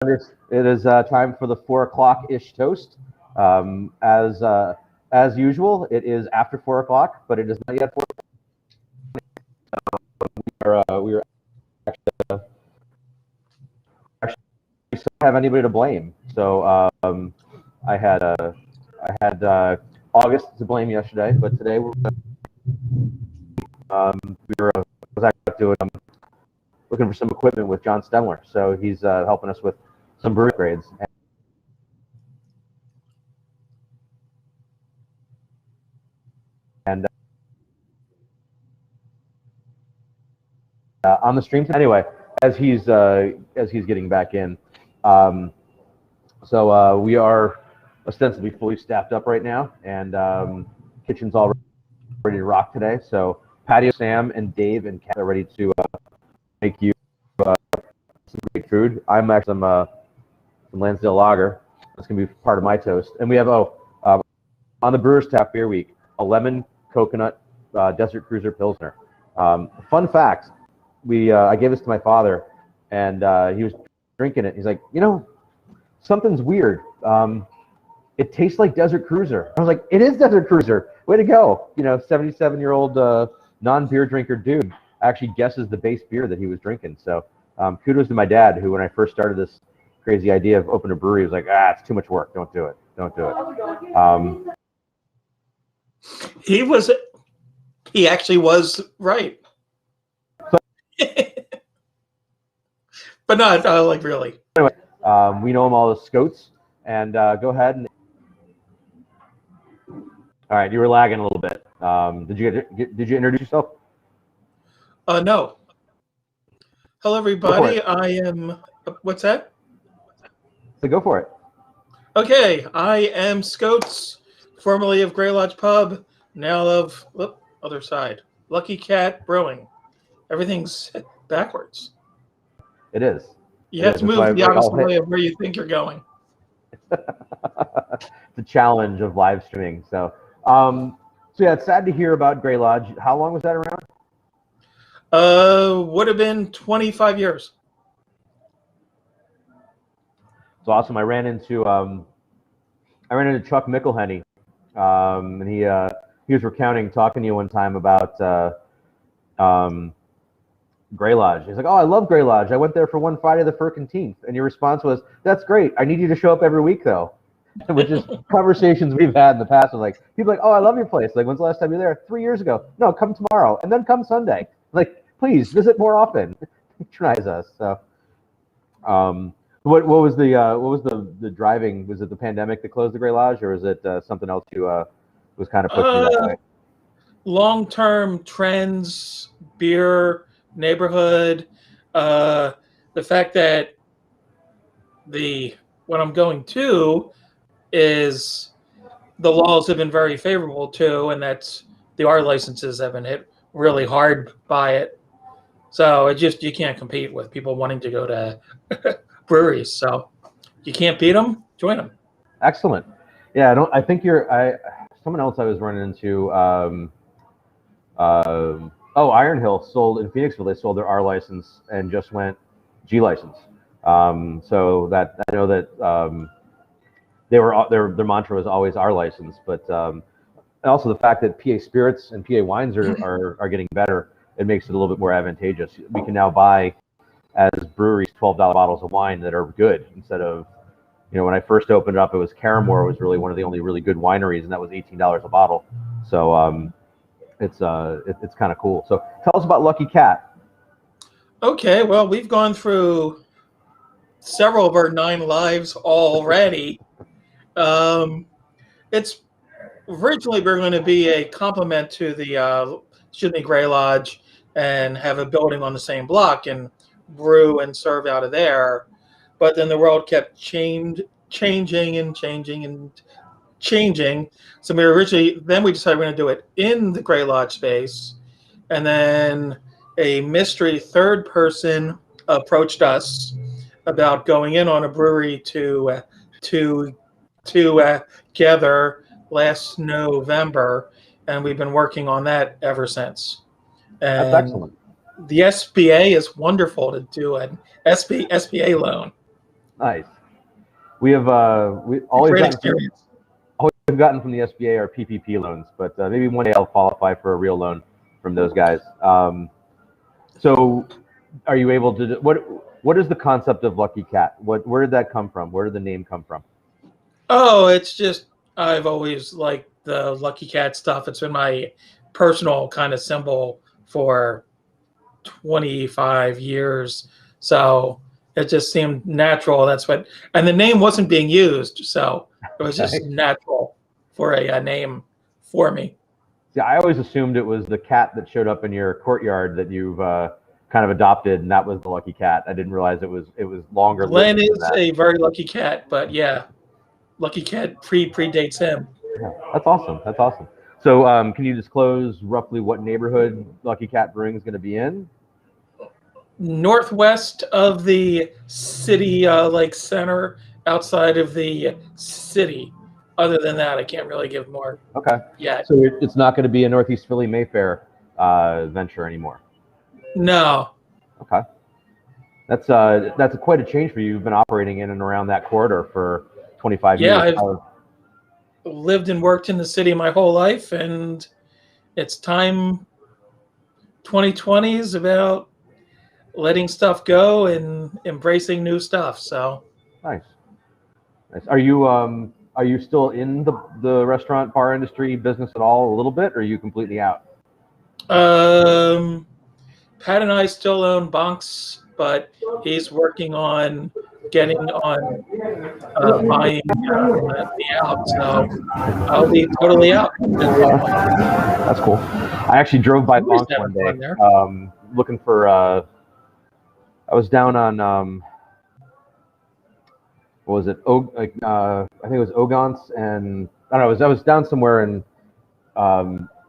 It is time for the 4 o'clock-ish toast. As usual, it is after 4 o'clock, but it is not yet 4. We are actually still don't have anybody to blame. So I had August to blame yesterday, but today we were was actually doing looking for some equipment with John Stemler, so he's helping us with some brewery grades. And on the stream anyway, as he's getting back in, so we are ostensibly fully staffed up right now, and kitchen's all ready to rock today. So Patio Sam and Dave and Kat are ready to make you some great food. I'm actually some Lansdale Lager. That's gonna be part of my toast. And we have on the Brewers Tap Beer Week, a lemon coconut Desert Cruiser Pilsner. Fun fact: I gave this to my father, and he was drinking it. He's like, something's weird. It tastes like Desert Cruiser. I was like, it is Desert Cruiser. Way to go! 77-year-old non-beer drinker dude actually guesses the base beer that he was drinking. So kudos to my dad, who when I first started this crazy idea of opening a brewery, was like, it's too much work. Don't do it. Don't do it. He actually was right. But not like really. Anyway, we know him all as Scoats, and go ahead and. All right, you were lagging a little bit. Did you introduce yourself? No. Hello, everybody. I am. What's that? So go for it. Okay, I am Scoats, formerly of Grey Lodge Pub, now of other side, Lucky Cat Brewing. Everything's backwards. It is. You have to move the opposite way of where you think you're going. The challenge of live streaming. So yeah, it's sad to hear about Grey Lodge. How long was that around? Would have been 25 years. It's awesome. I ran into Chuck McElhenney, and he was recounting, talking to you one time about Grey Lodge. He's like, "Oh, I love Grey Lodge. I went there for one Friday the 13th." And your response was, "That's great. I need you to show up every week, though." Which is conversations we've had in the past. Of like, people are like, "Oh, I love your place. Like, when's the last time you were there?" 3 years ago. No, come tomorrow, and then come Sunday. Like, please visit more often. Patronize us. So, what was the driving? Was it the pandemic that closed the Grey Lodge, or was it something else you was kind of pushing you that way? Long-term trends, beer, neighborhood, the fact that what I'm going to is the laws have been very favorable too, and that's the R licenses have been hit really hard by it. So you can't compete with people wanting to go to breweries. So you can't beat them, join them. Excellent. Yeah, I think someone else I was running into. Iron Hill sold in Phoenixville. They sold their R license and just went G license. So that I know that their mantra was always R license, but and also the fact that PA spirits and PA wines are getting better, it makes it a little bit more advantageous. We can now buy as breweries $12 bottles of wine that are good instead of, when I first opened it up, it was Caramore was really one of the only really good wineries, and that was $18 a bottle. So it's kind of cool. So tell us about Lucky Cat. Okay, well, we've gone through several of our 9 lives already. It's originally we're going to be a complement to the Sydney Grey Lodge and have a building on the same block and brew and serve out of there. But then the world kept changing. So we decided we're going to do it in the Grey Lodge space. And then a mystery third person approached us about going in on a brewery together last November, and we've been working on that ever since. And that's excellent. The SBA is wonderful to do an SBA loan. Nice. We have we always Great gotten experience. all we've gotten from the SBA are PPP loans, but maybe one day I'll qualify for a real loan from those guys. So, are you able to? What is the concept of Lucky Cat? Where did that come from? Where did the name come from? Oh, it's just I've always liked the Lucky Cat stuff. It's been my personal kind of symbol for 25 years. So it just seemed natural. And the name wasn't being used. So it was just Okay. natural for a name for me. Yeah, I always assumed it was the cat that showed up in your courtyard that you've kind of adopted, and that was the Lucky Cat. I didn't realize it was longer Glenn lived than is that. a very lucky cat, but yeah, Lucky Cat predates him. Yeah, that's awesome. That's awesome. So, can you disclose roughly what neighborhood Lucky Cat Brewing is going to be in? Northwest of the city, like center, outside of the city. Other than that, I can't really give more Okay. yet. So it's not going to be a Northeast Philly Mayfair venture anymore. No. Okay. That's quite a change for you. You've been operating in and around that corridor for 25 Yeah, years. I've lived and worked in the city my whole life, and it's time. 2020 is about letting stuff go and embracing new stuff. So, Nice. Nice. Are you still in the restaurant bar industry business at all a little bit, or are you completely out? um, Pat and I still own Bunks, but he's working on getting on buying me out. So I'll be totally out at some point. That's cool. I actually drove by Always Bonks one having fun day, there. looking for. I was down on what was it? I think it was Ogons, and I don't know. I was down somewhere in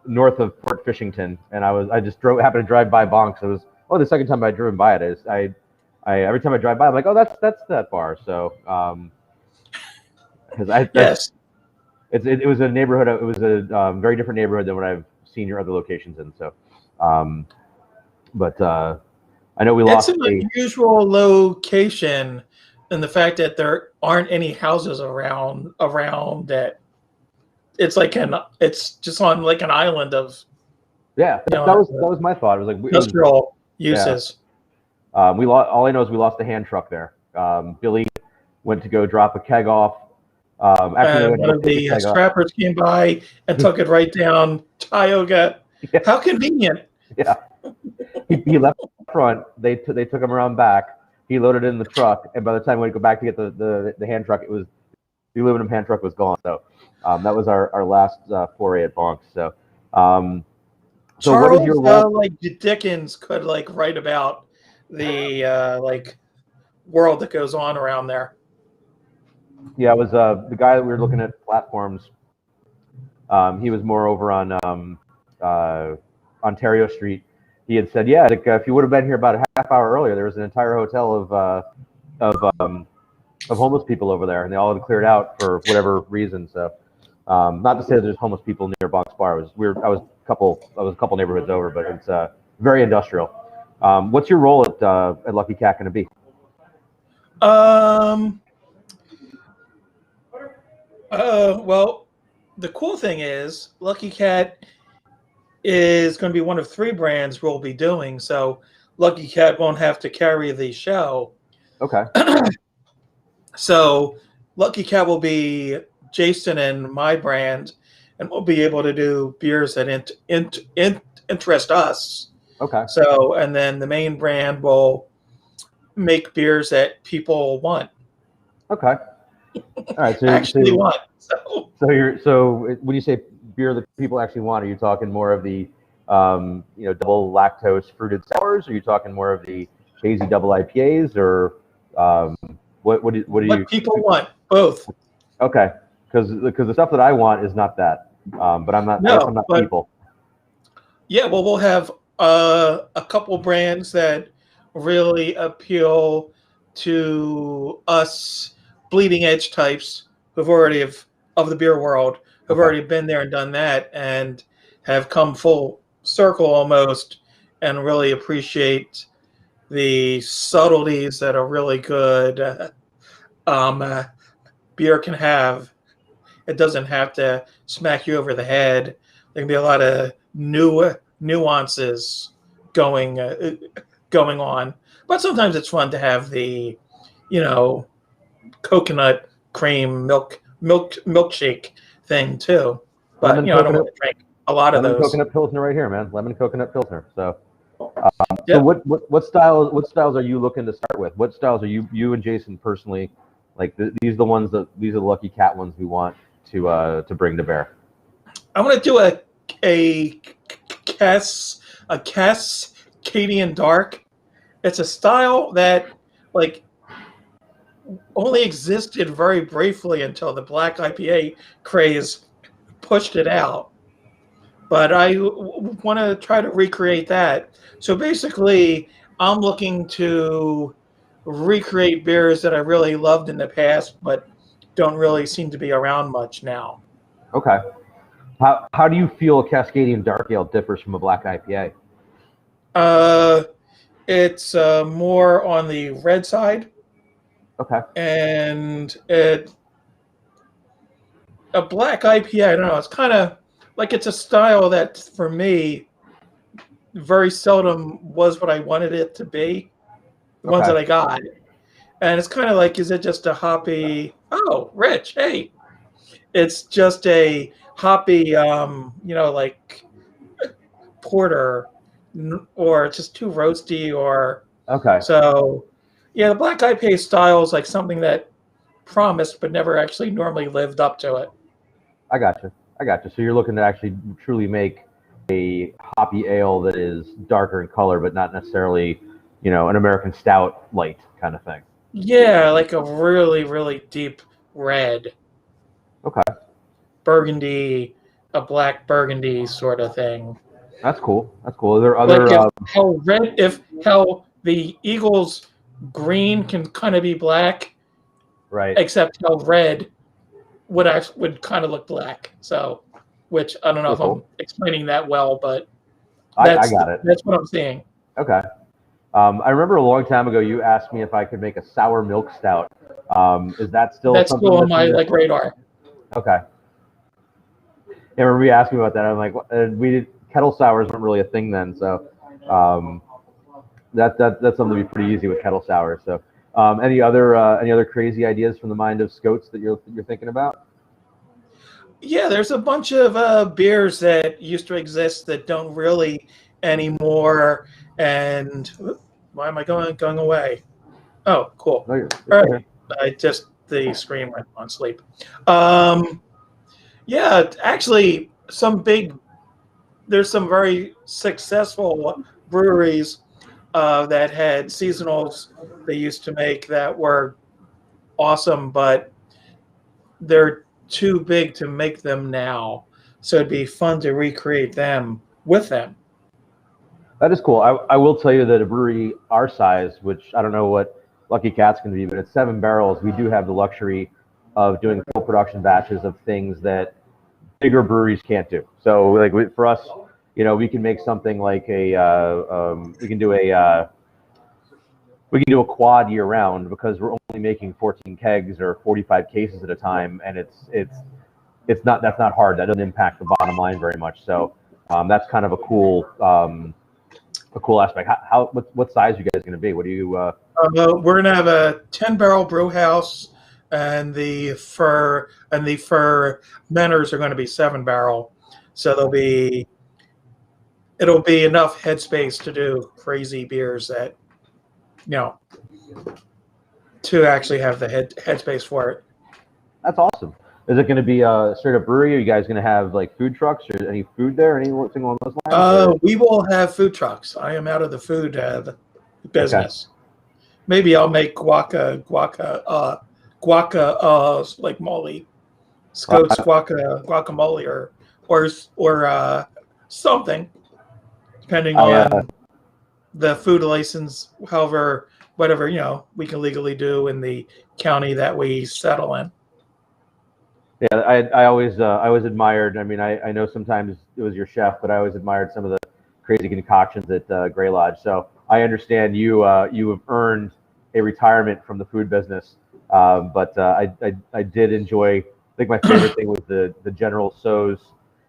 north of Fort Fishington, and I just happened to drive by Bonks. It was the second time I'd driven by it. I every time I drive by, I'm like, oh, that's that bar. So because Yes. it was a neighborhood. It was a very different neighborhood than what I've seen your other locations in. So, but I know we It's lost an unusual location, and the fact that there aren't any houses around it. It's just on like an island of Yeah, you know that was my thought. It was like industrial yeah. uses. We lost. All I know is we lost the hand truck there. Billy went to go drop a keg off. Actually, they went to One go of pick a the keg up. strappers came by and took it right down Tioga. Yeah. How convenient! Yeah, he left front. They took him around back. He loaded it in the truck, and by the time we go back to get the hand truck, the aluminum hand truck was gone. So that was our last foray at Bonks. So so what is your Charles, role? like Dickens, could like write about the like world that goes on around there. Yeah, it was the guy that we were looking at platforms. He was more over on Ontario Street. He had said, yeah, like, if you would have been here about a half hour earlier, there was an entire hotel of homeless people over there, and they all had cleared out for whatever reason. So, not to say that there's homeless people near Bonks Bar. I was a couple neighborhoods over, but it's very industrial. What's your role at Lucky Cat going to be? Well, the cool thing is Lucky Cat is going to be one of 3 brands we'll be doing. So Lucky Cat won't have to carry the show. Okay. So Lucky Cat will be Jason and my brand, and we'll be able to do beers that interest us. Okay. So, and then the main brand will make beers that people want. Okay. All right. So Actually want. So when you say beer that people actually want, are you talking more of the double lactose fruited sours? Are you talking more of the hazy double IPAs, or what do you people want? Both. Okay, because the stuff that I want is not that, but I'm not. No, I guess I'm not people. Yeah, well, we'll have a couple brands that really appeal to us bleeding edge types who've already of the beer world, who've already been there and done that, and have come full circle almost, and really appreciate the subtleties that are really good beer can have. It doesn't have to smack you over the head. There can be a lot of new nuances going going on. But sometimes it's fun to have the, you know, coconut cream milkshake thing too. But Lemon you know, I don't coconut, want to drink a lot of lemon those. coconut pilsner right here, man. Lemon coconut pilsner. So, so Yep. what styles are you looking to start with? What styles are you and Jason personally like? These are the ones that these are the Lucky Cat ones we want to bring to bear. I want to do a Cass Cascadian Dark. It's a style that like only existed very briefly until the black IPA craze pushed it out. But I want to try to recreate that. So basically, I'm looking to recreate beers that I really loved in the past, but don't really seem to be around much now. Okay. How do you feel a Cascadian Dark Ale differs from a black IPA? Uh, it's more on the red side, Okay. and a black IPA. I don't know. It's kind of like it's a style that for me very seldom was what I wanted it to be. The ones Okay. that I got, and it's kind of like, is it just a hoppy? Oh, Rich, hey, it's just a hoppy, you know, like porter, or it's just too roasty, or Okay. so. Yeah, the black IPA style is like something that promised but never actually normally lived up to it. I got you. I got you. So you're looking to actually truly make a hoppy ale that is darker in color, but not necessarily, an American stout light kind of thing. Yeah, like a really, really deep red, Okay. burgundy, a black burgundy sort of thing. That's cool. That's cool. Are there Like other, if how the Eagles green can kind of be black, right. except how red would kind of look black. So, which I don't know Cool, if I'm cool. explaining that well, but I got it. that's what I'm seeing. Okay. I remember a long time ago you asked me if I could make a sour milk stout. Is that still That's something still on that's my in your... radar. Okay. I remember you asking me about that. I'm like, kettle sours weren't really a thing then, so that's something to be pretty easy with kettle sours. So, any other crazy ideas from the mind of Scots that you're thinking about? Yeah, there's a bunch of beers that used to exist that don't really anymore. And why am I going away? Oh, cool. No, All you're right. The screen went on sleep. Um, yeah, actually, there's some very successful breweries that had seasonals they used to make that were awesome, but they're too big to make them now. So it'd be fun to recreate them with them. That is cool. I will tell you that a brewery our size, which I don't know what Lucky Cat's going to be, but at 7 barrels, we do have the luxury of doing full production batches of things that bigger breweries can't do. So, like for us, we can make something like we can do a quad year round because we're only making 14 kegs or 45 cases at a time, and that's not hard. That doesn't impact the bottom line very much. So that's kind of a cool aspect. What size are you guys going to be? What do you? We're gonna have a 10-barrel brew house, and the fermenters are going to be 7-barrel. So it'll be enough headspace to do crazy beers that to actually have the headspace for it. That's awesome. Is it going to be a straight up brewery? Are you guys going to have like food trucks or any food there? Anything along those lines? We will have food trucks. I am out of the food business. Okay. Maybe I'll make guaca like molly, Scott's guacamole or something, depending on the food license. However, whatever we can legally do in the county that we settle in. Yeah, I always admired. I mean, I know sometimes it was your chef, but I always admired some of the crazy concoctions at Grey Lodge. So I understand you have earned a retirement from the food business But I did enjoy. I think my favorite thing was the General Tso's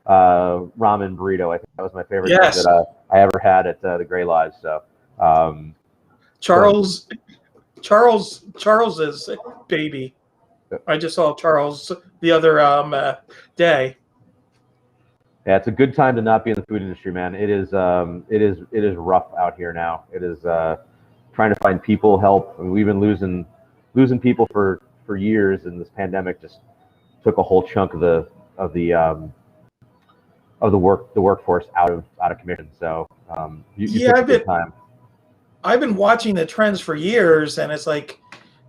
ramen burrito. I think that was my favorite thing Yes, that I ever had at the Gray Lodge. So, so Charles's baby. I just saw Charles the other day. yeah, it's a good time to not be in the food industry, man. It is rough out here now. It is trying to find people, help. I mean, we've been losing people for years, and this pandemic just took a whole chunk of the workforce out of commission. So you Yeah, picked a good time. I've been watching the trends for years, and it's like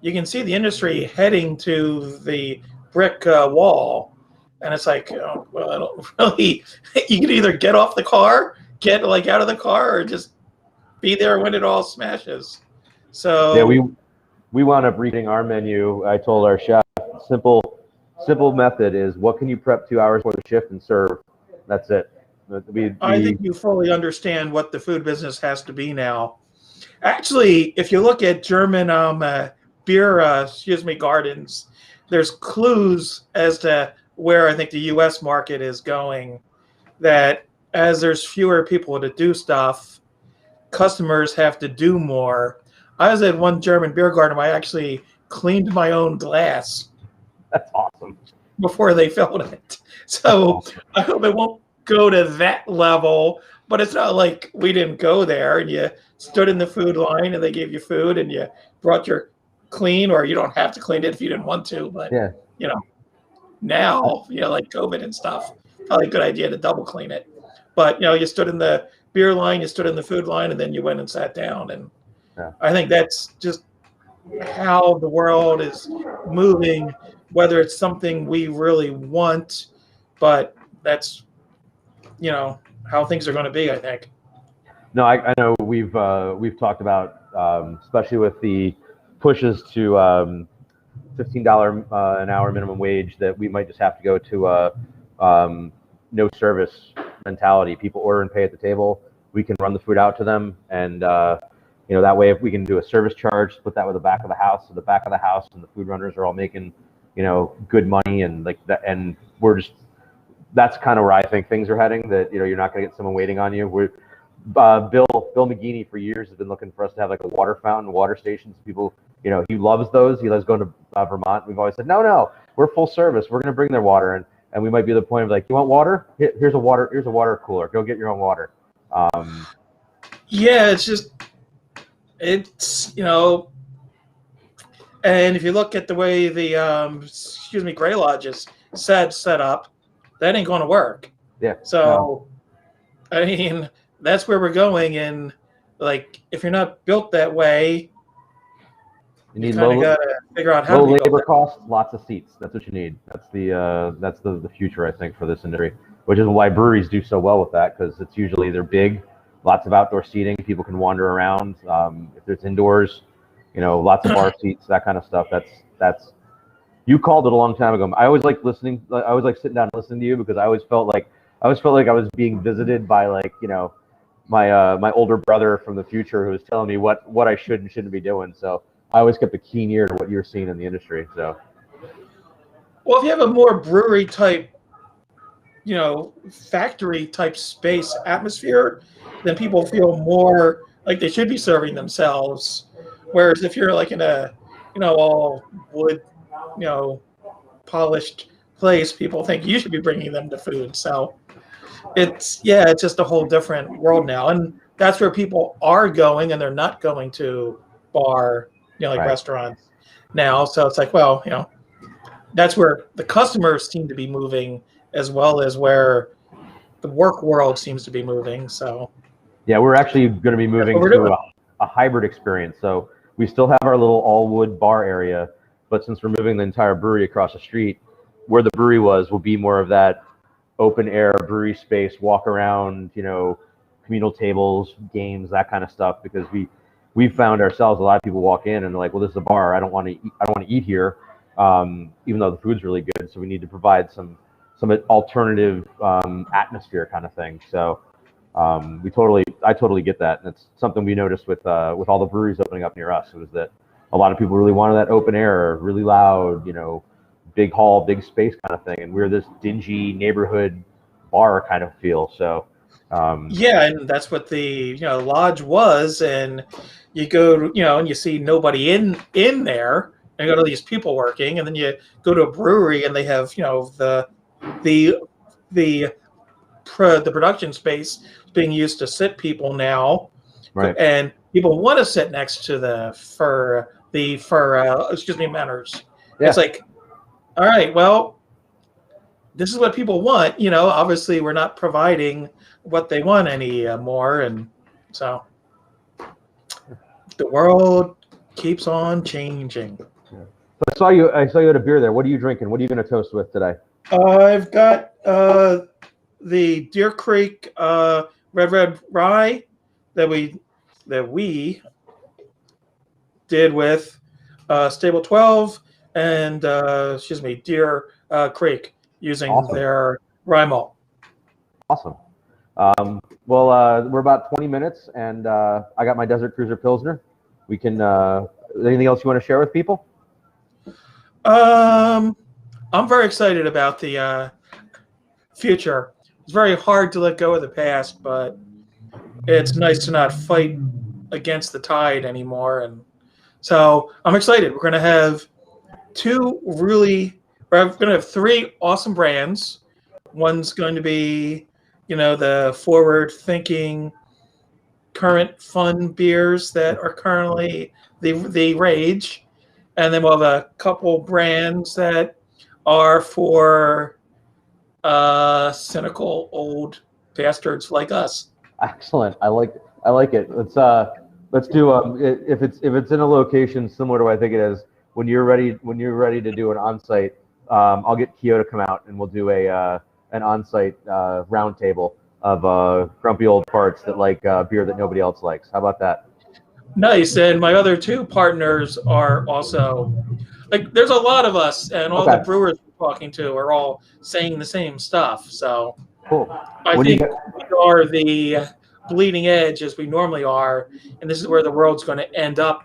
you can see the industry heading to the brick wall, and it's like, well, I don't really. You can either get off the car, get like out of the car, or just be there when it all smashes. Yeah, So we wound up reading our menu. I told our chef, simple method is what can you prep 2 hours before the shift and serve. That's it. I think you fully understand what the food business has to be now. Actually, if you look at German beer, gardens, there's clues as to where I think the U.S. market is going. That as there's fewer people to do stuff, customers have to do more. I was at one German beer garden where I actually cleaned my own glass That's awesome. before they filled it. So Awesome. I hope it won't go to that level, but it's not like we didn't go there and you stood in the food line and they gave you food and you brought your clean, or you don't have to clean it if you didn't want to, but Yeah. you know, now, like COVID and stuff, probably a good idea to double clean it. But you stood in the beer line, you stood in the food line, and then you went and sat down. And Yeah. I think that's just how the world is moving, whether it's something we really want, but that's how things are going to be, I think. No, I know we've talked about especially with the pushes to $15 an hour minimum wage that we might just have to go to a no service mentality. People order and pay at the table. We can run the food out to them, and that way, if we can do a service charge, put that with the back of the house, so the back of the house and the food runners are all making good money, and like that, and that's kind of where I think things are heading. That you're not going to get someone waiting on you. Bill McGeeney for years has been looking for us to have like a water fountain, water stations. People, he loves those. He loves going to Vermont. We've always said, no, we're full service. We're going to bring their water, and we might be at the point of like, you want water? Here's a water cooler. Go get your own water. Yeah, it's and if you look at the way the Gray Lodge is set up, that ain't going to work. Yeah. So, no. I mean, that's where we're going, and like if you're not built that way, you need kind of got to figure out how to low be labor built. costs, lots of seats. That's what you need. That's the future, I think, for this industry, which is why breweries do so well with that, because it's usually they're big, lots of outdoor seating, people can wander around. If there's indoors, lots of bar seats, that kind of stuff. That's you called it a long time ago. I always like listening. I always like sitting down and listening to you, because I always felt like I was being visited by my older brother from the future who was telling me what I should and shouldn't be doing. So I always kept a keen ear to what you're seeing in the industry. So, well, if you have a more brewery type, factory type space atmosphere, then people feel more like they should be serving themselves. Whereas if you're like in a, all wood, polished place, people think you should be bringing them to food. So it's just a whole different world now, and that's where people are going, and they're not going to bar, like right. restaurants now. So it's like, well, that's where the customers seem to be moving, as well as where the work world seems to be moving. So yeah, we're actually going to be moving to a hybrid experience. So we still have our little all wood bar area, but since we're moving the entire brewery across the street, where the brewery will be more of that open air brewery space, walk around, communal tables, games, that kind of stuff, because we've found ourselves, a lot of people walk in and they're like, well, this is a bar. I don't want to eat here, even though the food's really good. So we need to provide some alternative atmosphere kind of thing. So I totally get that, and it's something we noticed with all the breweries opening up near us. It was that a lot of people really wanted that open air, really loud, big hall, big space kind of thing. And we're this dingy neighborhood bar kind of feel. So yeah, and that's what the lodge was. And you go and you see nobody in there, and you go to these people working, and then you go to a brewery and they have the the the production space being used to sit people now, right. and people want to sit next to the mentors. Yeah. It's like, all right, well, this is what people want. Obviously we're not providing what they want anymore, and so the world keeps on changing. I saw you at a beer there. What are you drinking? What are you going to toast with today? I've got the Deer Creek red rye that we did with Stable 12 and Deer Creek using Awesome. their rye malt. Awesome. Well, we're about 20 minutes, and I got my Desert Cruiser Pilsner. We can. Anything else you want to share with people? I'm very excited about the future. It's very hard to let go of the past, but it's nice to not fight against the tide anymore. And so I'm excited. We're going to have three awesome brands. One's going to be, the forward-thinking, current fun beers that are currently the rage. And then we'll have a couple brands that are for cynical old bastards like us. Excellent. I like it. Let's do if it's in a location similar to what I think it is. When you're ready to do an on-site, I'll get Kyo to come out and we'll do an on-site round table of grumpy old farts that like beer that nobody else likes. How about that? Nice. And my other two partners are also there's a lot of us, and all the brewers we're talking to are all saying the same stuff. So cool. I think we are the bleeding edge as we normally are, and this is where the world's going to end up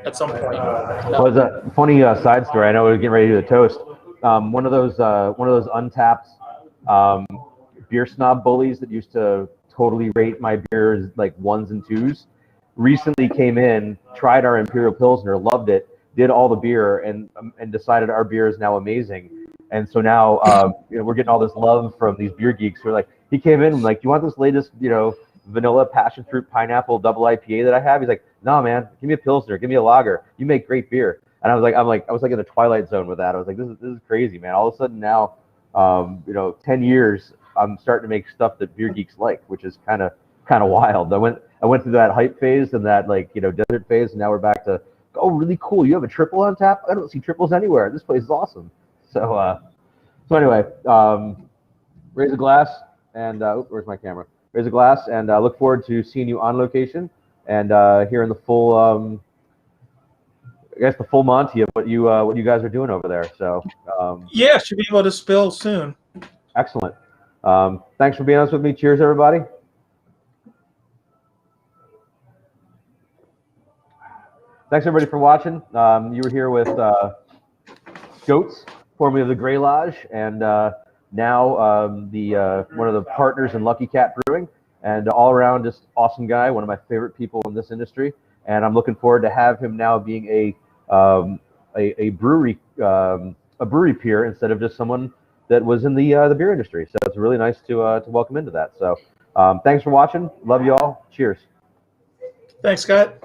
at some point. Well, it's a funny side story. I know we're getting ready to do the toast. One of those untapped beer snob bullies that used to totally rate my beers like ones and twos recently came in, tried our Imperial Pilsner, loved it, did all the beer, and decided our beer is now amazing. And so now we're getting all this love from these beer geeks who are like, he came in and like, do you want this latest vanilla passion fruit pineapple double IPA that I have? He's like, no man, give me a Pilsner, give me a lager. You make great beer. And I was like in the twilight zone with that. I was like, this is crazy, man. All of a sudden now, 10 years, I'm starting to make stuff that beer geeks like, which is kind of wild. I went through that hype phase and that desert phase, and now we're back to, oh, really cool. You have a triple on tap? I don't see triples anywhere. This place is awesome. So anyway, raise a glass and where's my camera? Raise a glass and look forward to seeing you on location and hearing the full, the full Monty of what you guys are doing over there. So yeah, should be able to spill soon. Excellent. Thanks for being honest with me. Cheers, everybody. Thanks everybody for watching. You were here with Goats, formerly of the Grey Lodge, and now one of the partners in Lucky Cat Brewing, and all around just awesome guy, one of my favorite people in this industry. And I'm looking forward to have him now being a brewery peer instead of just someone that was in the beer industry. So it's really nice to welcome into that. So thanks for watching. Love you all. Cheers. Thanks, Scott.